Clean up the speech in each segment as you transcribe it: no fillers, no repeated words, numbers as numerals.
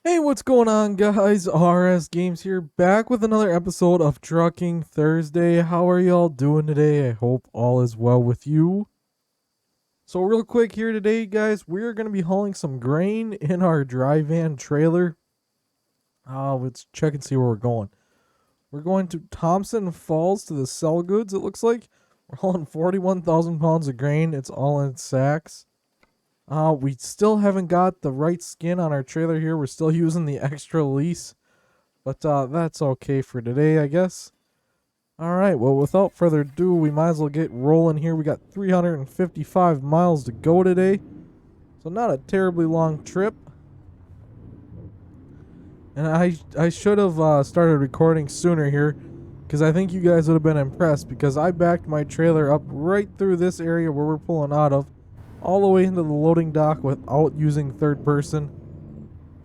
Hey, what's going on, guys? RS Games here, back with another episode of Trucking Thursday. How are y'all doing today? I hope all is well with you. So, real quick here today, guys, we're going to be hauling some grain in our dry van trailer. Let's check and see where we're going. We're going to Thompson Falls to the Sell Goods, it looks like. We're hauling 41,000 pounds of grain. It's all in sacks. We still haven't got the right skin on our trailer here. We're still using the extra lease, but that's okay for today, I guess. All right, well, without further ado, we might as well get rolling here. We got 355 miles to go today, so not a terribly long trip. And I should have started recording sooner here, because I think you guys would have been impressed, because I backed my trailer up right through this area where we're pulling out of, all the way into the loading dock without using third person.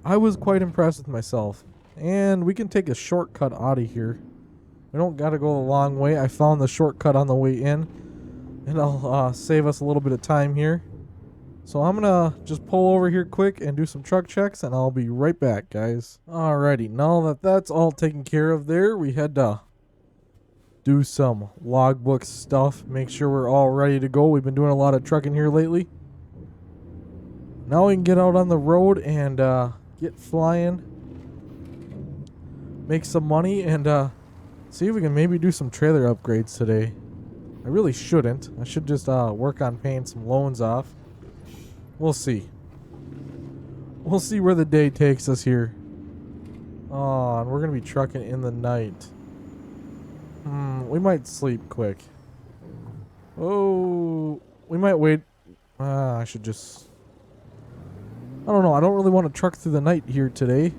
I was quite impressed with myself. And we can take a shortcut out of here. We don't gotta go the long way. I found the shortcut on the way in, and I'll save us a little bit of time here. So I'm gonna just pull over here quick and do some truck checks, and I'll be right back, guys. Alrighty, now that that's all taken care of there, we had to do some logbook stuff, make sure we're all ready to go. We've been doing a lot of trucking here lately. Now we can get out on the road and get flying, make some money, and see if we can maybe do some trailer upgrades today. I really shouldn't. I should just work on paying some loans off. We'll see. We'll see where the day takes us here. Oh, and we're going to be trucking in the night. We might sleep quick. Oh, we might wait. I should just... I don't know. I don't really want to truck through the night here today.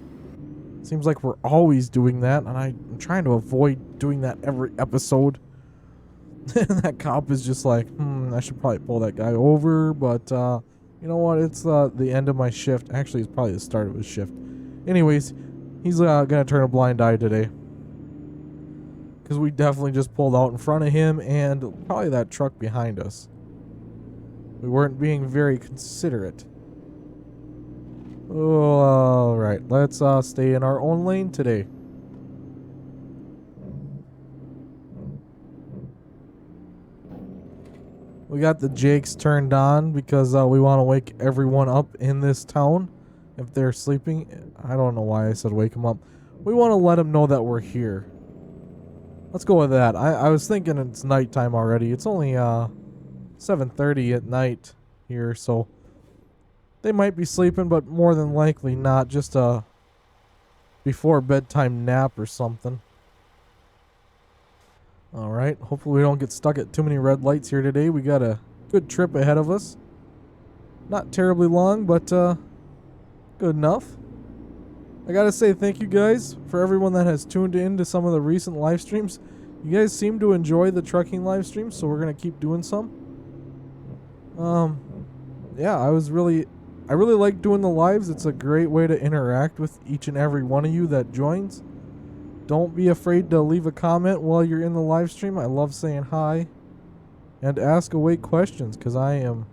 Seems like we're always doing that, and I'm trying to avoid doing that every episode. That cop is just like, I should probably pull that guy over, but you know what? It's the end of my shift. Actually, it's probably the start of his shift. Anyways, he's gonna turn a blind eye today, because we definitely just pulled out in front of him and probably that truck behind us. We weren't being very considerate. Oh, alright. Let's stay in our own lane today. We got the Jakes turned on because we want to wake everyone up in this town if they're sleeping. I don't know why I said wake them up. We want to let them know that we're here. Let's go with that. I was thinking it's nighttime already. It's only 7:30 at night here, so they might be sleeping, but more than likely not. Just a before bedtime nap or something. Alright, hopefully we don't get stuck at too many red lights here today. We got a good trip ahead of us. Not terribly long, but good enough. I gotta say thank you guys for everyone that has tuned in to some of the recent live streams. You guys seem to enjoy the trucking live streams, so we're gonna keep doing some. Yeah, I really like doing the lives. It's a great way to interact with each and every one of you that joins. Don't be afraid to leave a comment while you're in the live stream. I love saying hi and ask away questions, because I am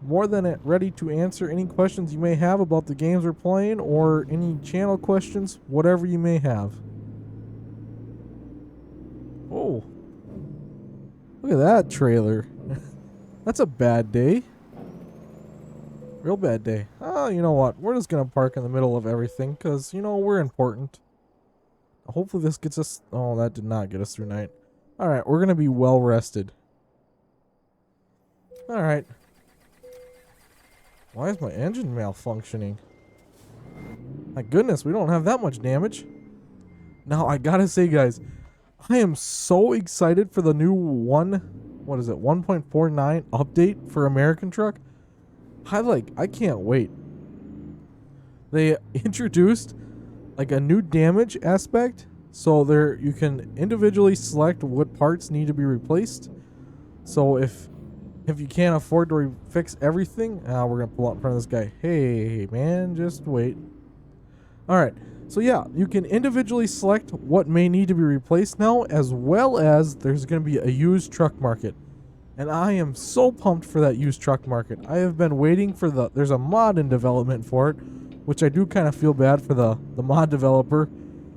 more than ready to answer any questions you may have about the games we're playing, or any channel questions, whatever you may have. Oh, look at that trailer. That's a bad day. Real bad day. Oh, you know what? We're just going to park in the middle of everything, because, you know, we're important. Hopefully this gets us... Oh, that did not get us through night. Alright, we're going to be well rested. Alright. Why is my engine malfunctioning? My goodness, we don't have that much damage. Now, I gotta say, guys, I am so excited for the new 1.49 update for American Truck. I can't wait. They introduced like a new damage aspect, so there you can individually select what parts need to be replaced. So if you can't afford to fix everything, we're gonna pull out in front of this guy. Hey man, just wait. Alright, so yeah, you can individually select what may need to be replaced now, as well as there's gonna be a used truck market. And I am so pumped for that used truck market. I have been waiting for there's a mod in development for it, which I do kind of feel bad for the mod developer.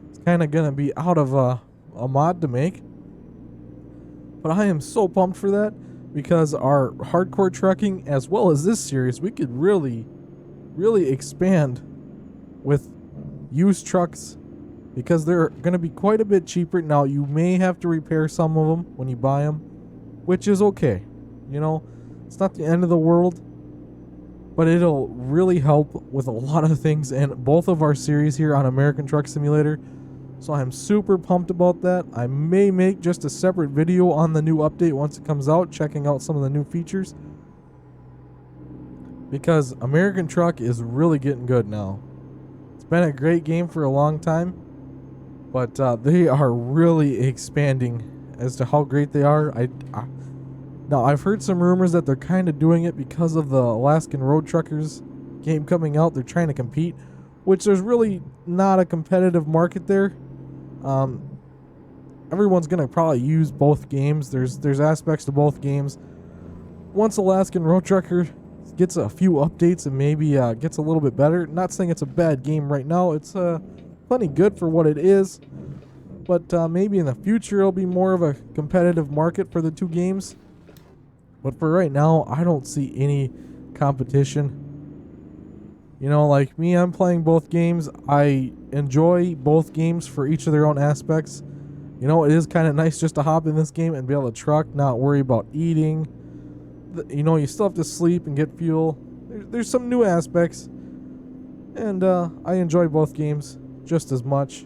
It's kind of going to be out of a mod to make. But I am so pumped for that because our hardcore trucking, as well as this series, we could really expand with used trucks because they're going to be quite a bit cheaper. Now, you may have to repair some of them when you buy them, which is okay. You know, it's not the end of the world, but it'll really help with a lot of things in both of our series here on American Truck Simulator. So I'm super pumped about that. I may make just a separate video on the new update once it comes out, checking out some of the new features, because American Truck is really getting good now. It's been a great game for a long time, but they are really expanding as to how great they are. Now, I've heard some rumors that they're kind of doing it because of the Alaskan Road Truckers game coming out. They're trying to compete, which there's really not a competitive market there. Everyone's going to probably use both games. There's aspects to both games. Once Alaskan Road Trucker gets a few updates and maybe gets a little bit better, not saying it's a bad game right now. It's plenty good for what it is. But maybe in the future it'll be more of a competitive market for the two games. But for right now, I don't see any competition. You know, like me, I'm playing both games. I enjoy both games for each of their own aspects. You know, it is kind of nice just to hop in this game and be able to truck, not worry about eating. You know, you still have to sleep and get fuel. There's some new aspects. And I enjoy both games just as much.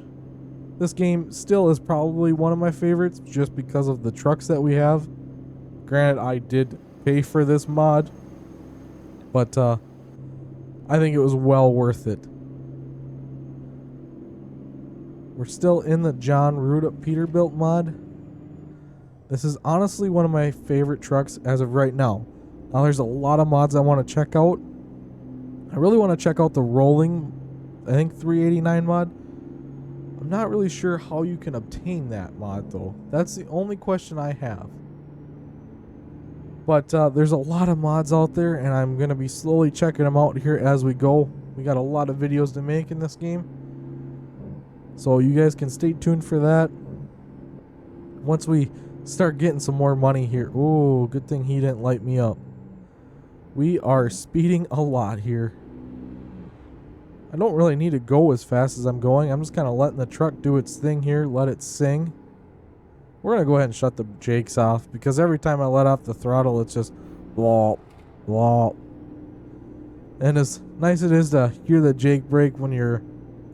This game still is probably one of my favorites just because of the trucks that we have. Granted, I did pay for this mod, but I think it was well worth it. We're still in the John Ruda Peterbilt mod. This is honestly one of my favorite trucks as of right now. Now, there's a lot of mods I want to check out. I really want to check out the rolling, I think 389 mod. I'm not really sure how you can obtain that mod though. That's the only question I have. But there's a lot of mods out there, and I'm going to be slowly checking them out here as we go. We got a lot of videos to make in this game, so you guys can stay tuned for that. Once we start getting some more money here. Oh, good thing he didn't light me up. We are speeding a lot here. I don't really need to go as fast as I'm going. I'm just kind of letting the truck do its thing here, let it sing. We're going to go ahead and shut the jakes off, because every time I let off the throttle, it's just blah, blah. And as nice it is to hear the jake brake when you're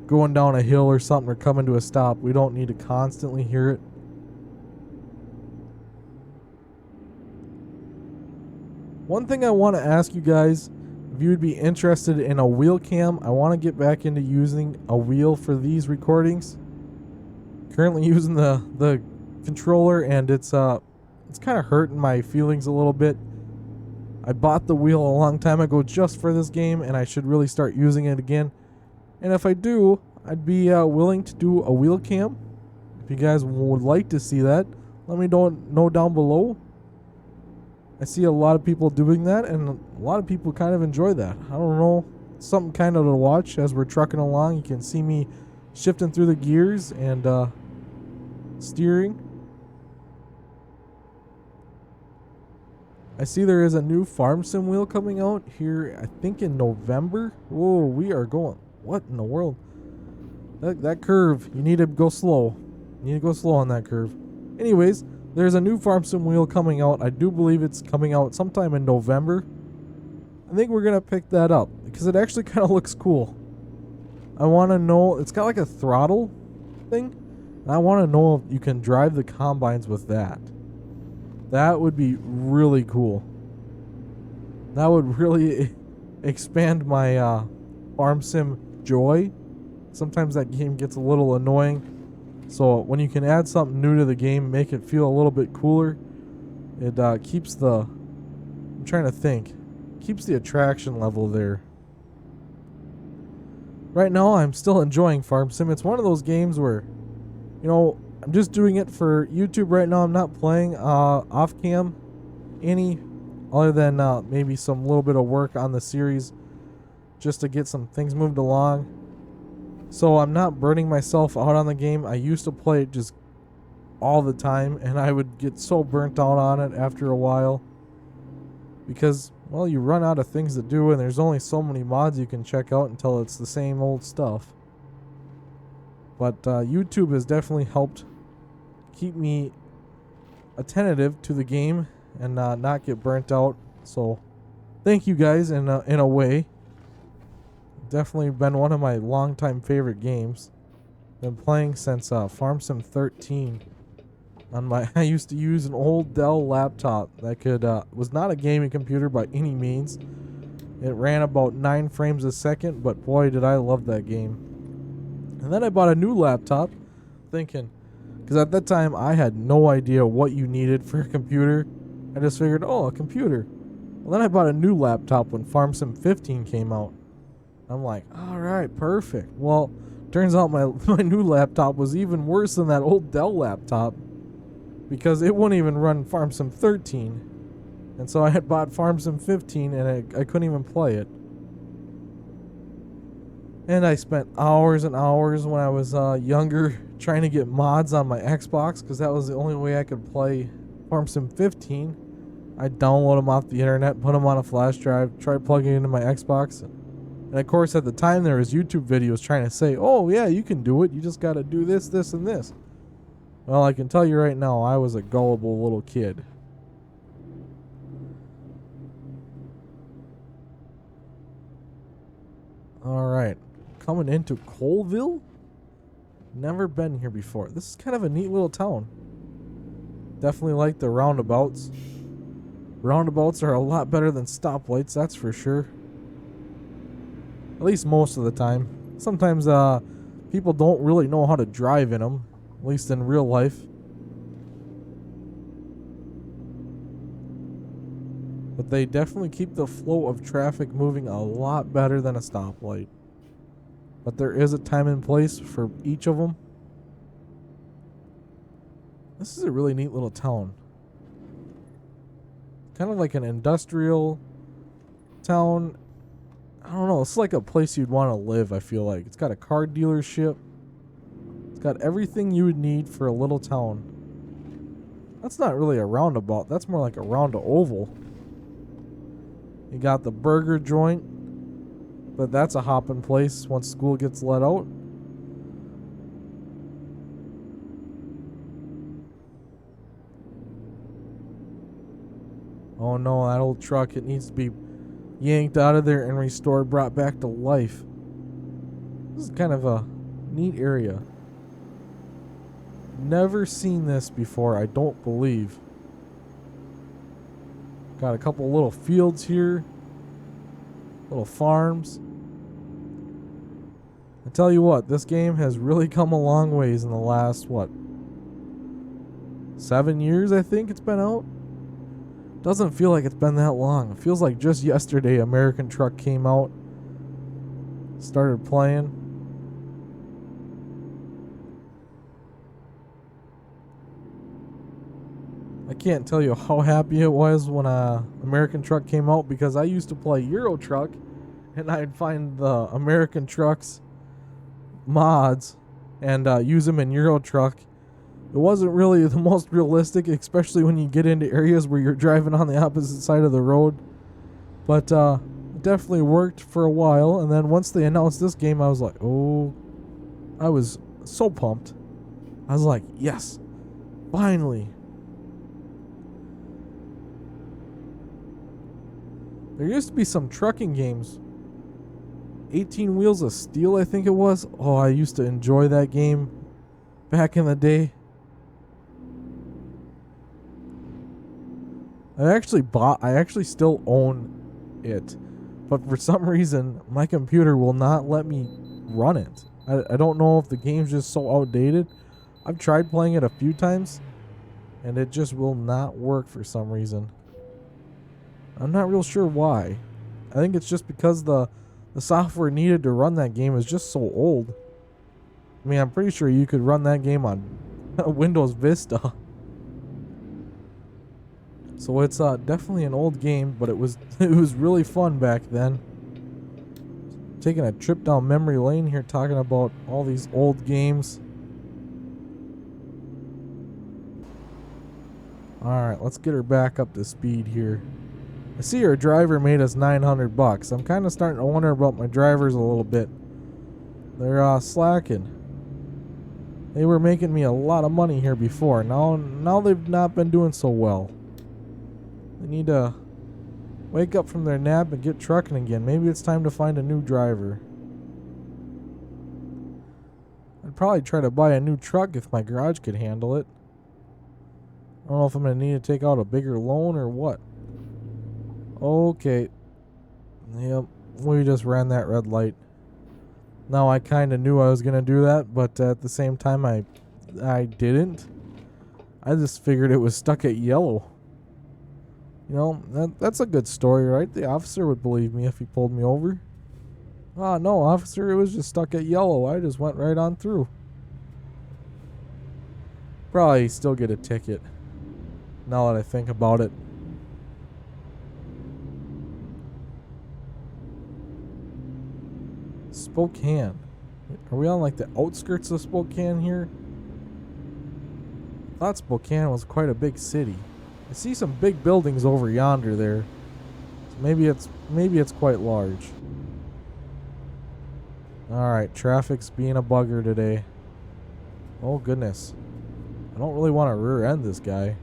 going down a hill or something or coming to a stop, we don't need to constantly hear it. One thing I want to ask you guys, if you would be interested in a wheel cam, I want to get back into using a wheel for these recordings. Currently using the controller, and it's kind of hurting my feelings a little bit. I bought the wheel a long time ago just for this game, and I should really start using it again. And if I do, I'd be willing to do a wheel cam. If you guys would like to see that, let me know down below. I see a lot of people doing that, and a lot of people kind of enjoy that. I don't know, it's something kind of to watch as we're trucking along. You can see me shifting through the gears and steering. I see there is a new farm sim wheel coming out here, I think in November. Whoa, we are going. What in the world? That curve, you need to go slow. You need to go slow on that curve. Anyways, there's a new farm sim wheel coming out. I do believe it's coming out sometime in November. I think we're going to pick that up because it actually kind of looks cool. I want to know, it's got like a throttle thing. And I want to know if you can drive the combines with that. That would be really cool. That would really expand my farm sim joy. Sometimes that game gets a little annoying. So when you can add something new to the game, make it feel a little bit cooler, it keeps the, I'm trying to think, keeps the attraction level there. Right now I'm still enjoying Farm Sim. It's one of those games where, you know, I'm just doing it for YouTube right now. I'm not playing off cam any, other than maybe some little bit of work on the series. just to get some things moved along. So I'm not burning myself out on the game. I used to play it just all the time, and I would get so burnt out on it after a while. Because, well, you run out of things to do, and there's only so many mods you can check out until it's the same old stuff. But YouTube has definitely helped keep me attentive to the game and not get burnt out. So thank you guys in a way. Definitely been one of my longtime favorite games. Been playing since Farm Sim 13. I used to use an old Dell laptop that was not a gaming computer by any means. It ran about 9 frames a second, but boy did I love that game. And then I bought a new laptop, thinking, because at that time I had no idea what you needed for a computer. I just figured, oh, a computer. Well, then I bought a new laptop when Farm Sim 15 came out. I'm like, all right, perfect. Well, turns out my new laptop was even worse than that old Dell laptop, because it wouldn't even run Farm Sim 13. And so I had bought Farm Sim 15 and I couldn't even play it. And I spent hours and hours when I was younger trying to get mods on my Xbox, because that was the only way I could play Farm Sim 15. I'd download them off the internet, put them on a flash drive, try plugging it into my Xbox. And of course, at the time, there was YouTube videos trying to say, oh, yeah, you can do it. You just got to do this, this, and this. Well, I can tell you right now, I was a gullible little kid. All right. Coming into Colville? Never been here before. This is kind of a neat little town. Definitely like the roundabouts. Roundabouts are a lot better than stoplights, that's for sure. At least most of the time. Sometimes people don't really know how to drive in them, at least in real life. But they definitely keep the flow of traffic moving a lot better than a stoplight. But there is a time and place for each of them. This is a really neat little town. Kind of like an industrial town. I don't know, it's like a place you'd want to live, I feel like. It's got a car dealership. It's got everything you would need for a little town. That's not really a roundabout. That's more like a round-oval. You got the burger joint, but that's a hopping place once school gets let out. Oh no, that old truck, it needs to be yanked out of there and restored, brought back to life. This is kind of a neat area. Never seen this before, I don't believe. Got a couple little fields here. Little farms. I tell you what, this game has really come a long ways in the last, 7 years I think it's been out? Doesn't feel like it's been that long. It feels like just yesterday American Truck came out, started playing. I can't tell you how happy it was when American Truck came out, because I used to play Euro Truck and I'd find the American Trucks mods and use them in Euro Truck. It wasn't really the most realistic, especially when you get into areas where you're driving on the opposite side of the road. But it definitely worked for a while. And then once they announced this game, I was like, oh, I was so pumped. I was like, yes, finally. There used to be some trucking games. 18 Wheels of Steel, I think it was. Oh, I used to enjoy that game back in the day. I actually still own it, but for some reason my computer will not let me run it. I don't know if the game's just so outdated. I've tried playing it a few times and it just will not work for some reason. I'm not real sure why. I think it's just because the software needed to run that game is just so old. I mean, I'm pretty sure you could run that game on Windows Vista. So it's definitely an old game, but it was really fun back then. taking a trip down memory lane here, talking about all these old games. Alright, let's get her back up to speed here. I see our driver made us $900. I'm kind of starting to wonder about my drivers a little bit. They're slacking. They were making me a lot of money here before. Now they've not been doing so well. They need to wake up from their nap and get trucking again. Maybe it's time to find a new driver. I'd probably try to buy a new truck if my garage could handle it. I don't know if I'm going to need to take out a bigger loan or what. Okay. Yep, we just ran that red light. Now I kind of knew I was going to do that, but at the same time I didn't. I just figured it was stuck at yellow. You know, that's a good story, right? The officer would believe me if he pulled me over. Ah, no, officer, it was just stuck at yellow. I just went right on through. Probably still get a ticket, now that I think about it. Spokane. Are we on like the outskirts of Spokane here? I thought Spokane was quite a big city. I see some big buildings over yonder there. So maybe it's quite large. Alright, traffic's being a bugger today. Oh goodness. I don't really want to rear end this guy.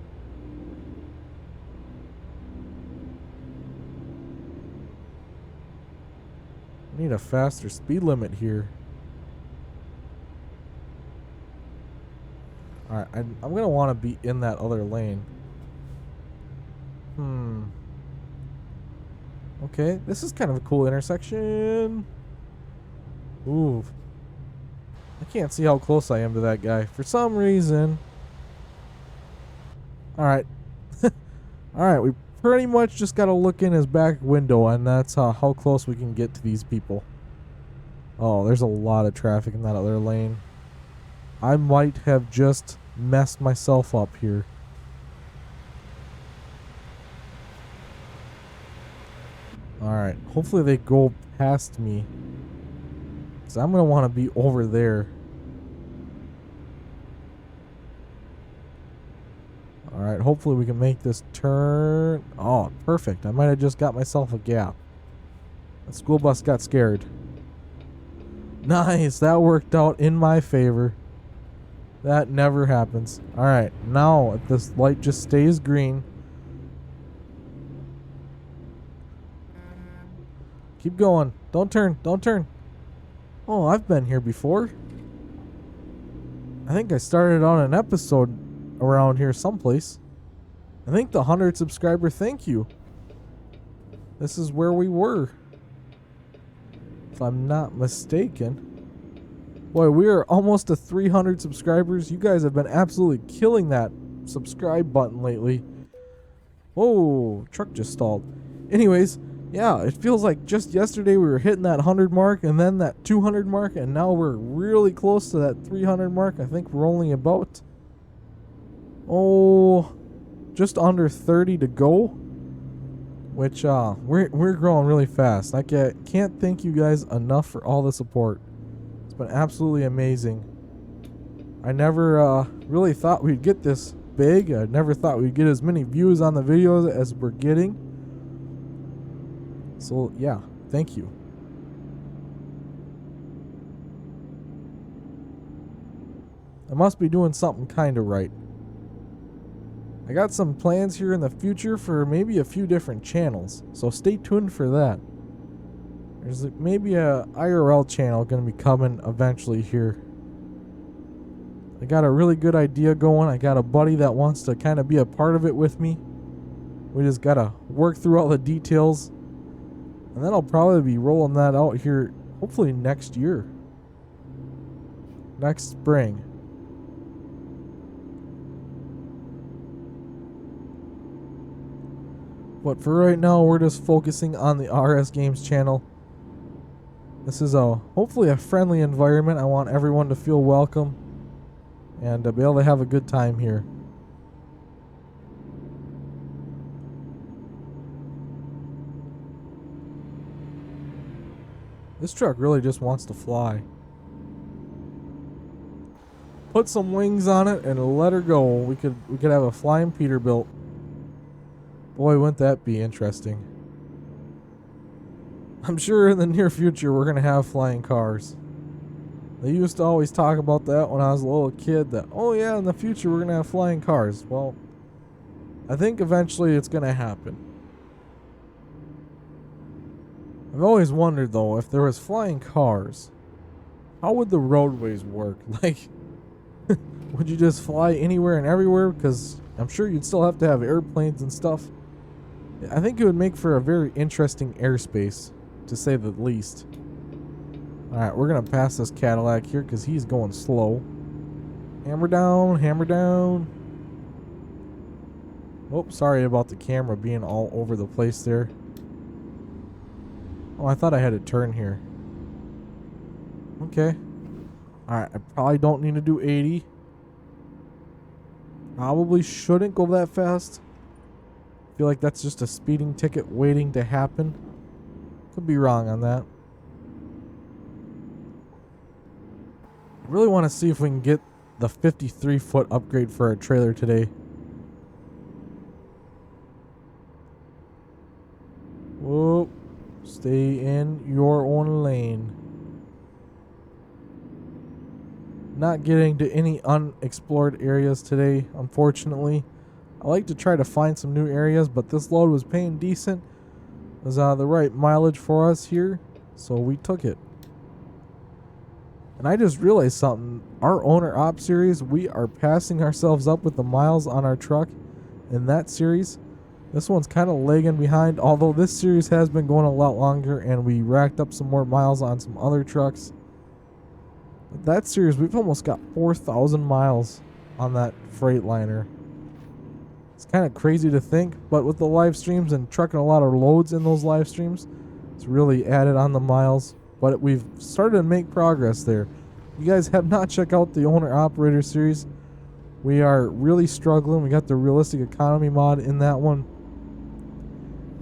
I need a faster speed limit here. Alright, I'm going to want to be in that other lane. Okay, this is kind of a cool intersection. Ooh. I can't see how close I am to that guy for some reason. Alright. Alright, we pretty much just got to look in his back window, and that's how close we can get to these people. Oh, there's a lot of traffic in that other lane. I might have just messed myself up here. Alright, hopefully they go past me, because I'm going to want to be over there. Alright, hopefully we can make this turn. Oh, perfect. I might have just got myself a gap. The school bus got scared. Nice, that worked out in my favor. That never happens. Alright, now if this light just stays green. Keep going. Don't turn. Don't turn. Oh, I've been here before. I think I started on an episode around here someplace. I think the 100 subscriber thank you. This is where we were, if I'm not mistaken. Boy, we are almost to 300 subscribers. You guys have been absolutely killing that subscribe button lately. Whoa, truck just stalled. Anyways, yeah, it feels like just yesterday we were hitting that 100 mark and then that 200 mark, and now we're really close to that 300 mark. I think we're only about, just under 30 to go, which we're growing really fast. I can't thank you guys enough for all the support. It's been absolutely amazing. I never really thought we'd get this big. I never thought we'd get as many views on the videos as we're getting. So yeah, thank you. I must be doing something kind of right. I got some plans here in the future for maybe a few different channels, so stay tuned for that. There's maybe a IRL channel going to be coming eventually here. I got a really good idea going. I got a buddy that wants to kind of be a part of it with me. We just got to work through all the details. And then I'll probably be rolling that out here hopefully next year. Next spring. But for right now, we're just focusing on the RS Games channel. This is hopefully a friendly environment. I want everyone to feel welcome and be able to have a good time here. This truck really just wants to fly. Put some wings on it and let her go. We could have a flying Peterbilt. Boy, wouldn't that be interesting. I'm sure in the near future we're going to have flying cars. They used to always talk about that when I was a little kid, that, oh yeah, in the future we're going to have flying cars. Well, I think eventually it's going to happen. I've always wondered, though, if there was flying cars, how would the roadways work? Like, would you just fly anywhere and everywhere? Because I'm sure you'd still have to have airplanes and stuff. I think it would make for a very interesting airspace, to say the least. Alright, we're going to pass this Cadillac here because he's going slow. Hammer down, hammer down. Oh, sorry about the camera being all over the place there. Oh, I thought I had to turn here. Okay. Alright, I probably don't need to do 80. Probably shouldn't go that fast. Feel like that's just a speeding ticket waiting to happen. Could be wrong on that. I really want to see if we can get the 53-foot upgrade for our trailer today. Whoa. Stay in your own lane. Not getting to any unexplored areas today, unfortunately. I like to try to find some new areas, but this load was paying decent. It was the right mileage for us here, so we took it. And I just realized something. Our owner op series, we are passing ourselves up with the miles on our truck in that series. This one's kind of lagging behind, although this series has been going a lot longer and we racked up some more miles on some other trucks. But that series, we've almost got 4,000 miles on that Freightliner. It's kind of crazy to think, but with the live streams and trucking a lot of loads in those live streams, it's really added on the miles. But we've started to make progress there. You guys have not checked out the owner operator series. We are really struggling. We got the realistic economy mod in that one.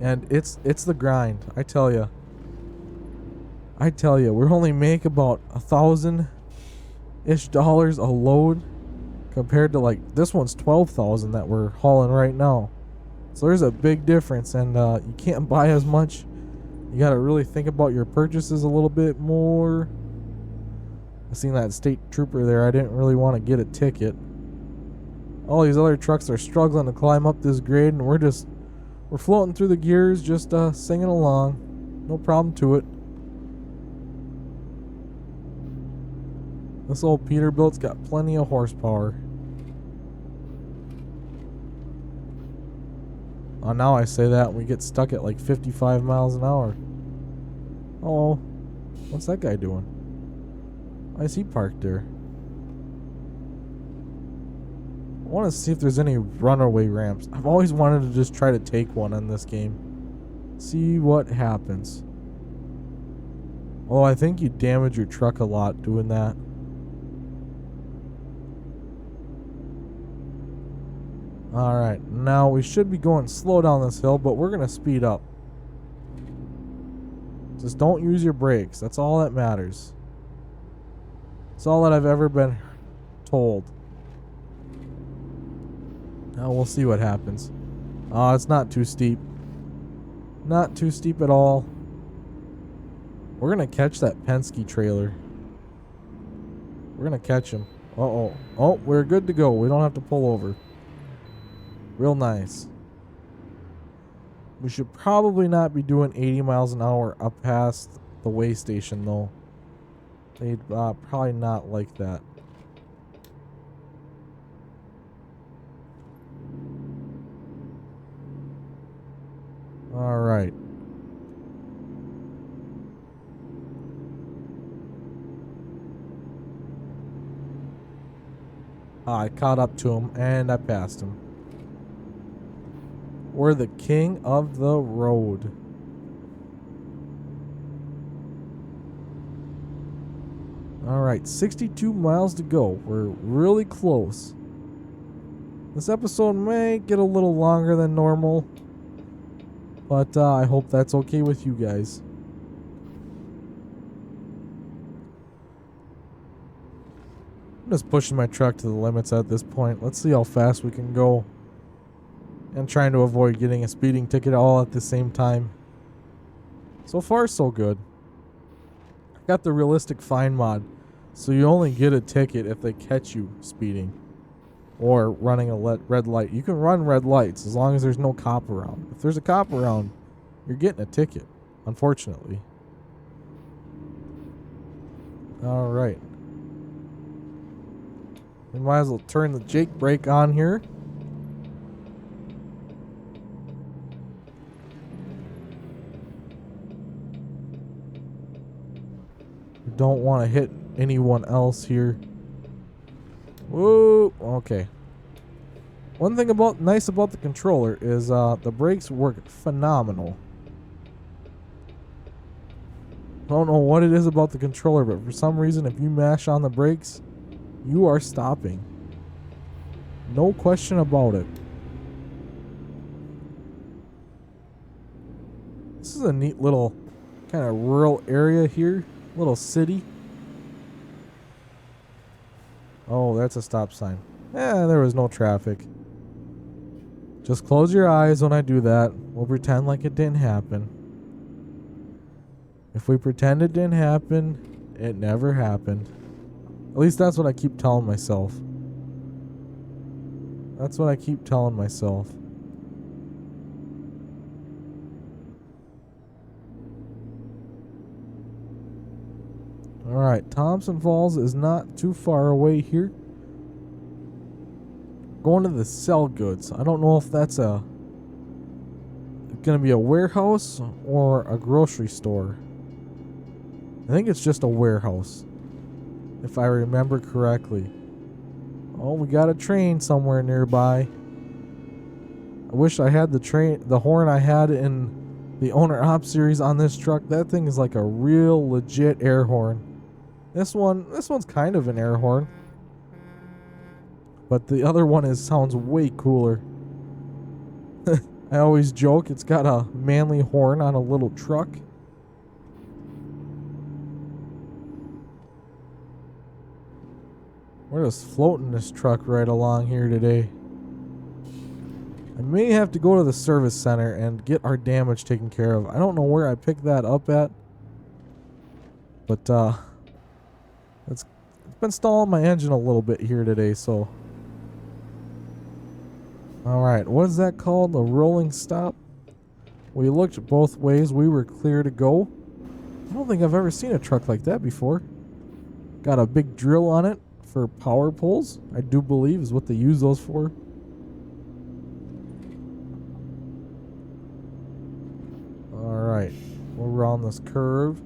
And it's the grind, I tell you. We only make about $1,000-ish a load compared to, like, this one's 12,000 that we're hauling right now. So there's a big difference, and you can't buy as much. You got to really think about your purchases a little bit more. I seen that state trooper there. I didn't really want to get a ticket. All these other trucks are struggling to climb up this grade, and we're floating through the gears, just singing along. No problem to it. This old Peterbilt's got plenty of horsepower. Now I say that, we get stuck at like 55 miles an hour. Oh, what's that guy doing? Why is he parked there? I want to see if there's any runaway ramps. I've always wanted to just try to take one in this game. See what happens. Oh, I think you damage your truck a lot doing that. Alright, now we should be going slow down this hill, but we're going to speed up. Just don't use your brakes. That's all that matters. That's all that I've ever been told. Now we'll see what happens. Oh, it's not too steep. Not too steep at all. We're going to catch that Penske trailer. We're going to catch him. Uh-oh. Oh, we're good to go. We don't have to pull over. Real nice. We should probably not be doing 80 miles an hour up past the way station, though. They'd probably not like that. Alright. I caught up to him and I passed him. We're the king of the road. Alright, 62 miles to go. We're really close. This episode may get a little longer than normal, but I hope that's okay with you guys. I'm just pushing my truck to the limits at this point. Let's see how fast we can go. And trying to avoid getting a speeding ticket all at the same time. So far, so good. Got the realistic fine mod. So you only get a ticket if they catch you speeding. Or running a red light. You can run red lights as long as there's no cop around. If there's a cop around, you're getting a ticket. Unfortunately. Alright. We might as well turn the Jake brake on here. We don't want to hit anyone else here. Whoa, okay. One thing nice about the controller is the brakes work phenomenal. I don't know what it is about the controller, but for some reason if you mash on the brakes, you are stopping. No question about it. This is a neat little kind of rural area here. Little city. Oh, that's a stop sign. There was no traffic. Just close your eyes when I do that. We'll pretend like it didn't happen. If we pretend it didn't happen, it never happened. At least that's what I keep telling myself. That's what I keep telling myself. Alright, Thompson Falls is not too far away here. Going to the Sell Goods. I don't know if that's gonna be a warehouse or a grocery store. I think it's just a warehouse, if I remember correctly. Oh, we got a train somewhere nearby. I wish I had the horn I had in the Owner Op series on this truck. That thing is like a real legit air horn. This one's kind of an air horn. But the other one sounds way cooler. I always joke it's got a manly horn on a little truck. We're just floating this truck right along here today. I may have to go to the service center and get our damage taken care of. I don't know where I picked that up at. But it's been stalling my engine a little bit here today, so. Alright, what is that called? A rolling stop? We looked both ways. We were clear to go. I don't think I've ever seen a truck like that before. Got a big drill on it for power poles, I do believe is what they use those for. Alright, we're around this curve.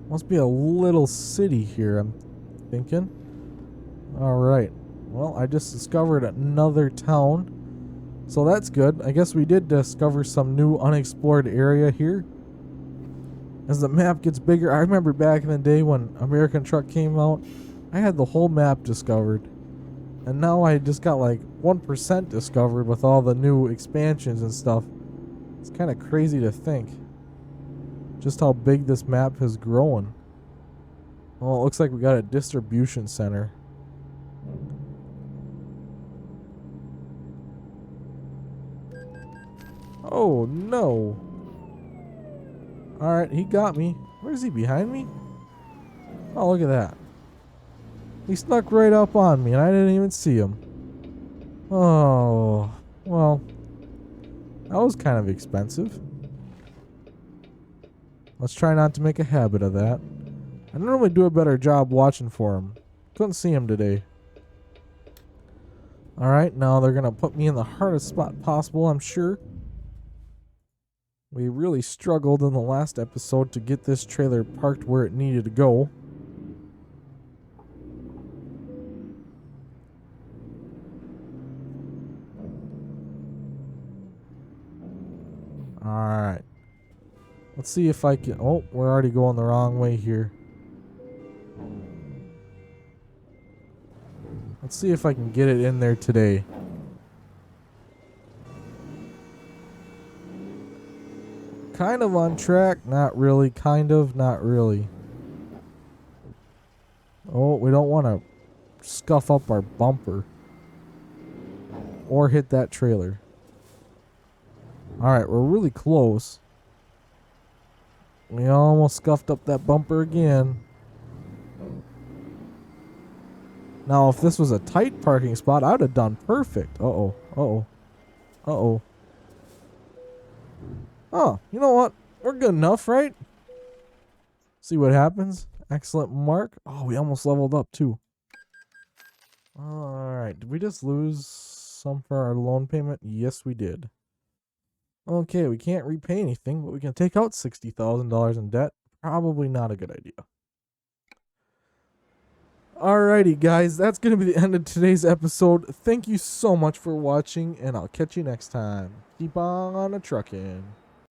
Must be a little city here, I'm thinking. Alright, well, I just discovered another town. So that's good. I guess we did discover some new unexplored area here. As the map gets bigger, I remember back in the day when American Truck came out, I had the whole map discovered. And now I just got like 1% discovered with all the new expansions and stuff. It's kind of crazy to think just how big this map has grown. Well, it looks like we got a distribution center. Oh no. Alright, he got me. Where is he? Behind me? Oh, look at that. He snuck right up on me and I didn't even see him. Oh, well, that was kind of expensive. Let's try not to make a habit of that. I normally do a better job watching for him. Couldn't see him today. Alright, now they're going to put me in the hardest spot possible, I'm sure. We really struggled in the last episode to get this trailer parked where it needed to go. Alright. Let's see if I can... Oh, we're already going the wrong way here. Let's see if I can get it in there today. kind of on track. Not really. Kind of. Not really. Oh, we don't want to scuff up our bumper. Or hit that trailer. Alright, we're really close. We almost scuffed up that bumper again. Now, if this was a tight parking spot, I would have done perfect. Uh-oh. Uh-oh. Uh-oh. Oh, you know what? We're good enough, right? See what happens. Excellent mark. Oh, we almost leveled up, too. Alright, did we just lose some for our loan payment? Yes, we did. Okay, we can't repay anything, but we can take out $60,000 in debt. Probably not a good idea. Alrighty, guys, that's going to be the end of today's episode. Thank you so much for watching, and I'll catch you next time. Keep on a trucking.